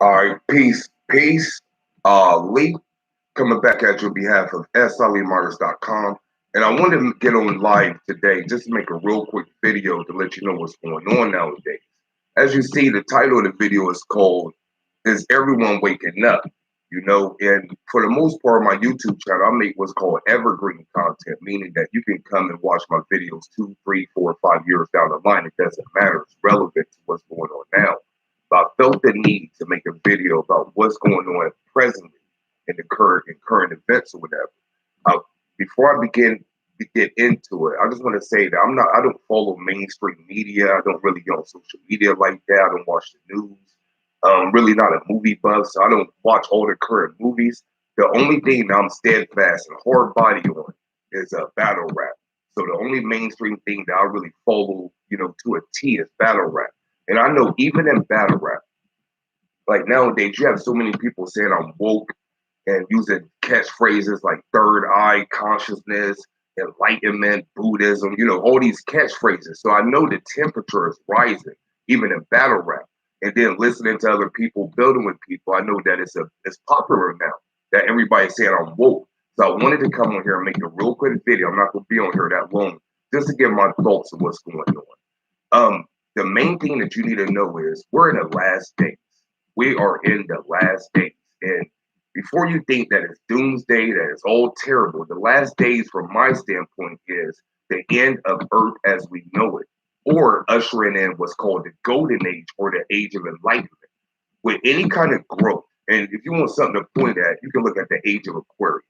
All right, peace. Lee, coming back at your behalf of SLEMarters.com. And I wanted to get on live today just to make a real quick video to let you know what's going on nowadays. As you see, the title of the video is called Is Everyone Waking Up? And for the most part, my YouTube channel, I make what's called evergreen content, meaning that you can come and watch my videos 2, 3, 4, 5 years down the line. It doesn't matter. It's relevant to what's going on now. But I felt the need to make a video about what's going on presently in current events or whatever. Uh, Before I begin to get into it, I just want to say that I don't follow mainstream media. I don't really get on social media like that. I don't watch the news. Really not a movie buff, so I don't watch all the current movies. The only thing that I'm steadfast and hard body on is battle rap. So the only mainstream thing that I really follow, to a T is battle rap. And I know even in battle rap, like nowadays, you have so many people saying I'm woke and using catchphrases like third eye consciousness, enlightenment, Buddhism, all these catchphrases. So I know the temperature is rising, even in battle rap. And then listening to other people, building with people, I know that it's popular now that everybody's saying I'm woke. So I wanted to come on here and make a real quick video. I'm not going to be on here that long, just to give my thoughts of what's going on. The main thing that you need to know is we're in the last days. We are in the last days. And before you think that it's doomsday, that it's all terrible, the last days, from my standpoint, is the end of Earth as we know it, or ushering in what's called the golden age or the age of enlightenment. With any kind of growth, and if you want something to point at, you can look at the age of Aquarius.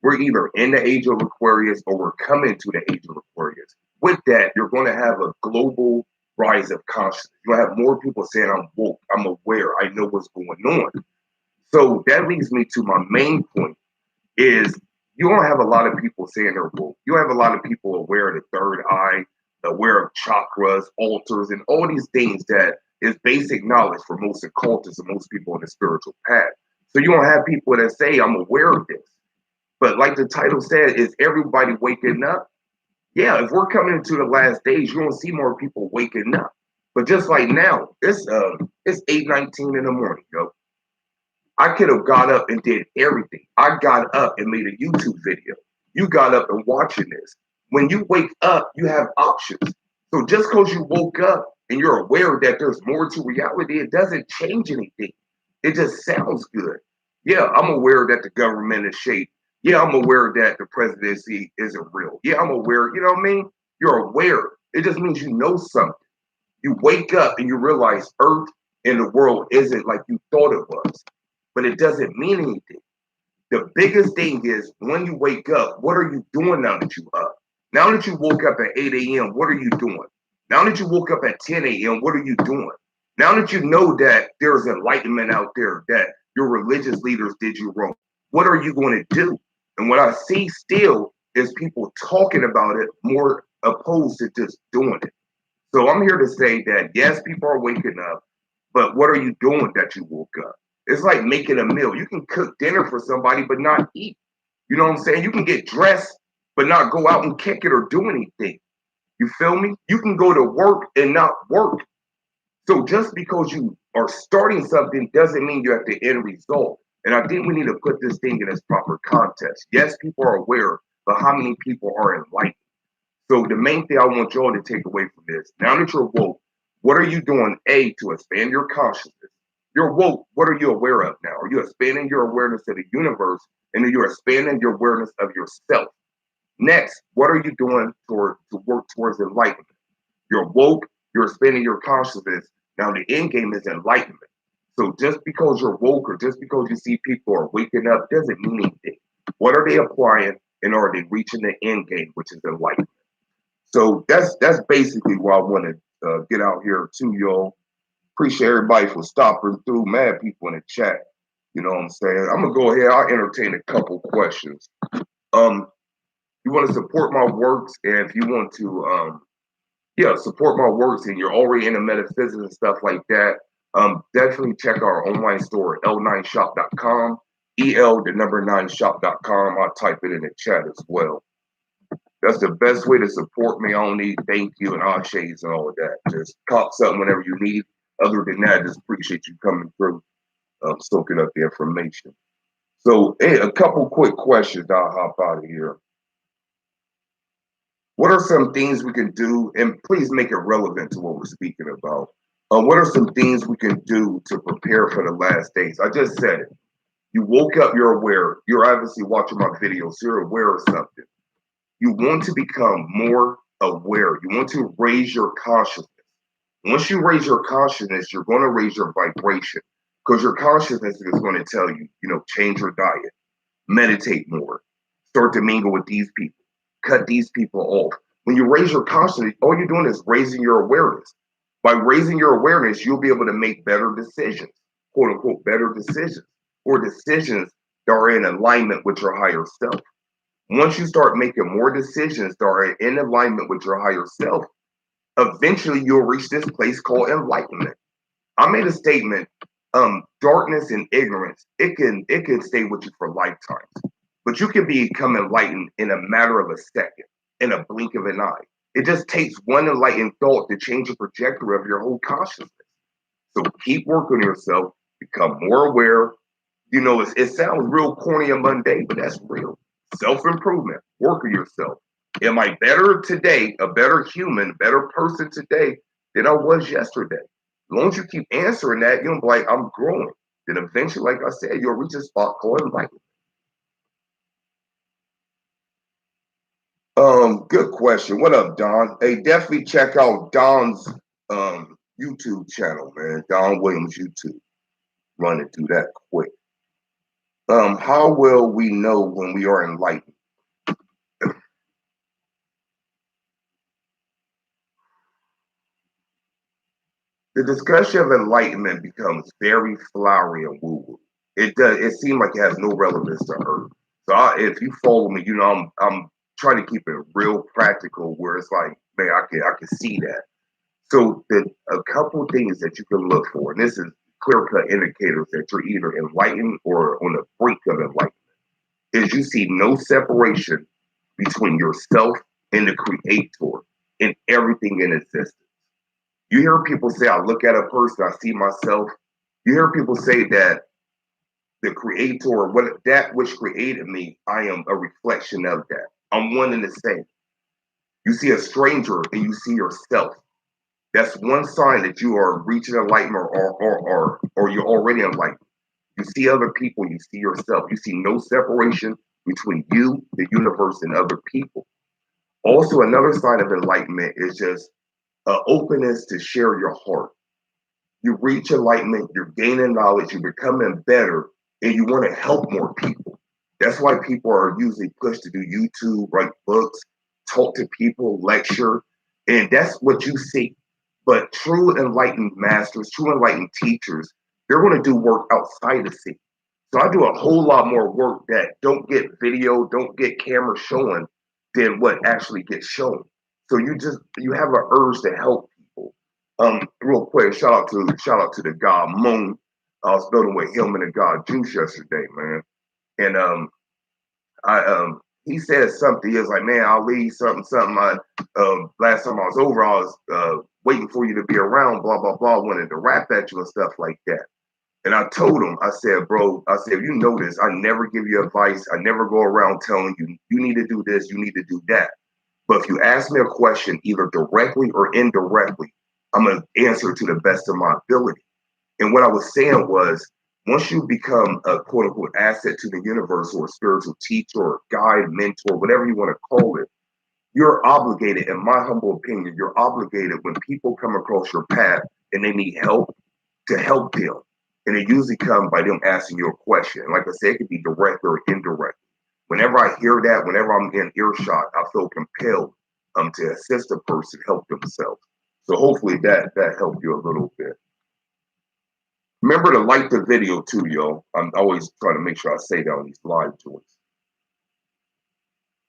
We're either in the age of Aquarius or we're coming to the age of Aquarius. With that, you're going to have a global rise of consciousness. You'll have more people saying, I'm woke, I'm aware, I know what's going on. So that leads me to my main point is you don't have a lot of people saying they're woke. You have a lot of people aware of the third eye, aware of chakras, altars, and all these things that is basic knowledge for most occultists and most people on the spiritual path. So you don't have people that say, I'm aware of this. But like the title said, is everybody waking up? Yeah, if we're coming into the last days, you're gonna see more people waking up. But just like now, it's 8:19 in the morning, yo. I could have got up and did everything. I got up and made a YouTube video. You got up and watching this. When you wake up, you have options. So just because you woke up and you're aware that there's more to reality, it doesn't change anything. It just sounds good. Yeah, I'm aware that the government is shaped. Yeah, I'm aware that the presidency isn't real. Yeah, I'm aware. You know what I mean? You're aware. It just means you know something. You wake up and you realize Earth and the world isn't like you thought it was, but it doesn't mean anything. The biggest thing is when you wake up, what are you doing now that you up? Now that you woke up at 8 a.m., what are you doing? Now that you woke up at 10 a.m., what are you doing? Now that you know that there's enlightenment out there, that your religious leaders did you wrong, what are you going to do? And what I see still is people talking about it more opposed to just doing it. So I'm here to say that yes, people are waking up, but what are you doing that you woke up? It's like making a meal. You can cook dinner for somebody, but not eat. You know what I'm saying? You can get dressed, but not go out and kick it or do anything. You feel me? You can go to work and not work. So just because you are starting something doesn't mean you have the end result. And I think we need to put this thing in its proper context. Yes, people are aware, but how many people are enlightened? So the main thing I want y'all to take away from this, now that you're woke, what are you doing, A, to expand your consciousness? You're woke. What are you aware of now? Are you expanding your awareness of the universe? And then you're expanding your awareness of yourself. Next, what are you doing to work towards enlightenment? You're woke, you're expanding your consciousness. Now the end game is enlightenment. So just because you're woke or just because you see people are waking up doesn't mean anything. What are they applying and are they reaching the end game, which is enlightenment? So that's basically what I want to get out here to y'all. Appreciate everybody for stopping through. Mad people in the chat. You know what I'm saying? I'm gonna go ahead. I'll entertain a couple questions. Um, you want to support my works, and if you want to, support my works, and you're already into metaphysics and stuff like that, definitely check our online store, l9shop.com, the number 9shop.com. I'll type it in the chat as well. That's the best way to support me. I don't need thank you and shades and all of that. Just cop something whenever you need. Other than that, just appreciate you coming through. soaking up the information. So, hey, a couple quick questions. I'll hop out of here. What are some things we can do, and please make it relevant to what we're speaking about? What are some things we can do to prepare for the last days? I just said it. You woke up, you're aware. You're obviously watching my videos. So you're aware of something. You want to become more aware. You want to raise your consciousness. Once you raise your consciousness, you're going to raise your vibration because your consciousness is going to tell you, change your diet, meditate more, start to mingle with these people, cut these people off. When you raise your consciousness, all you're doing is raising your awareness. By raising your awareness, you'll be able to make better decisions, quote unquote, better decisions, or decisions that are in alignment with your higher self. Once you start making more decisions that are in alignment with your higher self, eventually you'll reach this place called enlightenment. I made a statement, darkness and ignorance, it can stay with you for lifetimes. But you can become enlightened in a matter of a second, in a blink of an eye. It just takes one enlightened thought to change the trajectory of your whole consciousness. So keep working on yourself, become more aware. It sounds real corny and mundane, but that's real. Self-improvement, work on yourself. Am I better today, a better human, better person today than I was yesterday? As long as you keep answering that, you'll be like, I'm growing. Then eventually, like I said, you'll reach a spot called enlightenment. Good question. What up, Don? Hey, definitely check out Don's YouTube channel, man. Don Williams YouTube. Running through that quick. How will we know when we are enlightened? The discussion of enlightenment becomes very flowery and woo-woo. It does. It seems like it has no relevance to Earth. So if you follow me, I'm trying to keep it real practical, where it's like, man, I can see that. So a couple things that you can look for, and this is clear-cut indicators that you're either enlightened or on the brink of enlightenment, is you see no separation between yourself and the creator in everything in existence. You hear people say, I look at a person, I see myself. You hear people say that the creator, what that which created me, I am a reflection of that. I'm one and the same. You see a stranger and you see yourself. That's one sign that you are reaching enlightenment or you're already enlightened. You see other people, you see yourself. You see no separation between you, the universe, and other people. Also, another sign of enlightenment is just openness to share your heart. You reach enlightenment, you're gaining knowledge, you're becoming better, and you want to help more people. That's why people are usually pushed to do YouTube, write books, talk to people, lecture, and that's what you see. But true enlightened masters, true enlightened teachers, they're going to do work outside the scene. So I do a whole lot more work that don't get video, don't get camera showing than what actually gets shown. So you have an urge to help people. Real quick, shout out to the god Moon. I was building with him and the god Juice yesterday, man. And I he said something. He was like, "Man, I'll leave something. Last time I was over, I was waiting for you to be around. Blah blah blah. Wanted to rap at you and stuff like that." And I told him, I said, "Bro, I said, you know this. I never give you advice. I never go around telling you you need to do this, you need to do that. But if you ask me a question, either directly or indirectly, I'm gonna answer to the best of my ability." And what I was saying was, once you become a quote unquote asset to the universe or a spiritual teacher or guide, mentor, whatever you want to call it, you're obligated, in my humble opinion, you're obligated when people come across your path and they need help to help them. And it usually comes by them asking you a question. Like I said, it could be direct or indirect. Whenever I hear that, whenever I'm in earshot, I feel compelled to assist a person help themselves. So hopefully that helped you a little bit. Remember to like the video too, yo. I'm always trying to make sure I say that on these live joints.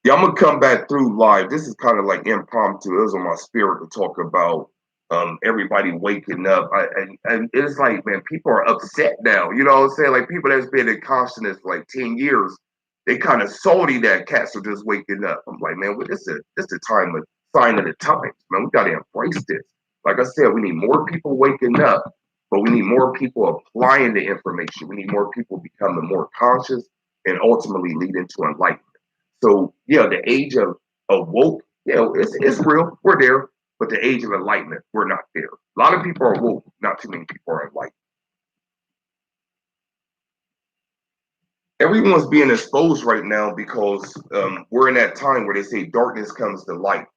Yeah, I'm gonna come back through live. This is kind of like impromptu. It was on my spirit to talk about everybody waking up. And it's like, man, people are upset now. You know what I'm saying? Like people that's been in consciousness for like 10 years, they kind of salty that cats are just waking up. I'm like, man, well, this a time of sign of the times, man. We gotta embrace this. Like I said, we need more people waking up. but we need more people applying the information. We need more people becoming more conscious and ultimately lead into enlightenment. So yeah, the age of woke, yeah, it's real. We're there, but the age of enlightenment, we're not there. A lot of people are woke, not too many people are enlightened. Everyone's being exposed right now because we're in that time where they say darkness comes to light.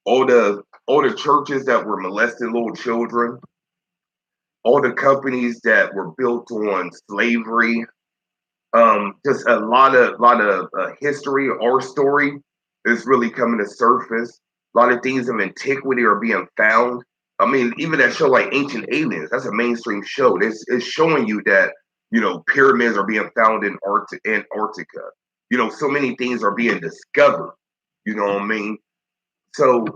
All the churches that were molesting little children, all the companies that were built on slavery, just a lot of history, our story is really coming to surface. A lot of things of antiquity are being found. I mean, even that show like Ancient Aliens, that's a mainstream show. It's showing you that pyramids are being found in Antarctica. So many things are being discovered. You know what I mean? So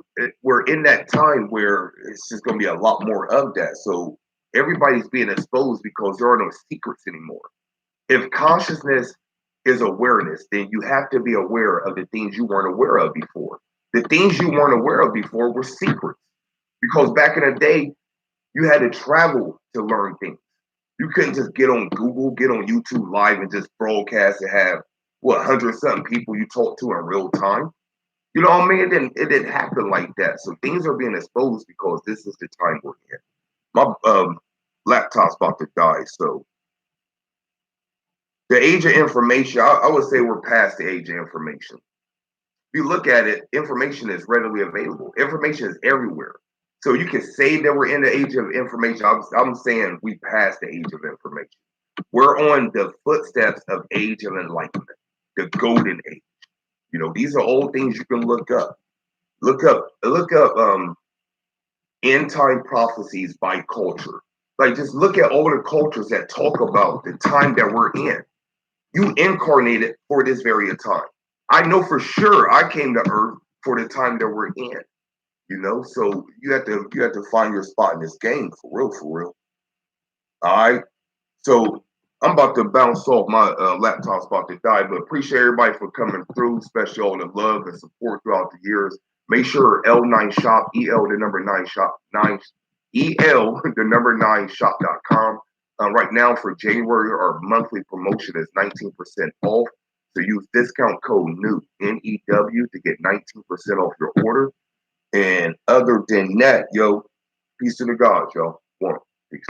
we're in that time where it's just going to be a lot more of that. So everybody's being exposed because there are no secrets anymore. If consciousness is awareness, then you have to be aware of the things you weren't aware of before. The things you weren't aware of before were secrets because back in the day, you had to travel to learn things. You couldn't just get on Google, get on YouTube live and just broadcast and have 100 something people you talk to in real time. You know what I mean? It didn't happen like that. So things are being exposed because this is the time we're in. My laptop's about to die, so the age of information, I would say we're past the age of information. If you look at it, information is readily available. Information is everywhere. So you can say that we're in the age of information. I'm saying we passed the age of information. We're on the footsteps of age of enlightenment, the golden age. These are all things you can look up. Look up end time prophecies by culture. Like just look at all the cultures that talk about the time that we're in. You incarnated for this very time. I know for sure I came to Earth for the time that we're in. So you have to find your spot in this game for real, for real. All right. So I'm about to bounce off. My laptop's about to die, but appreciate everybody for coming through, especially all the love and support throughout the years. Make sure L9 shop, EL the number 9 shop, 9 EL the number 9 shop.com. Right now for January, our monthly promotion is 19% off. So use discount code NEW, NEW, to get 19% off your order. And other than that, yo, peace to the gods, y'all. One, peace.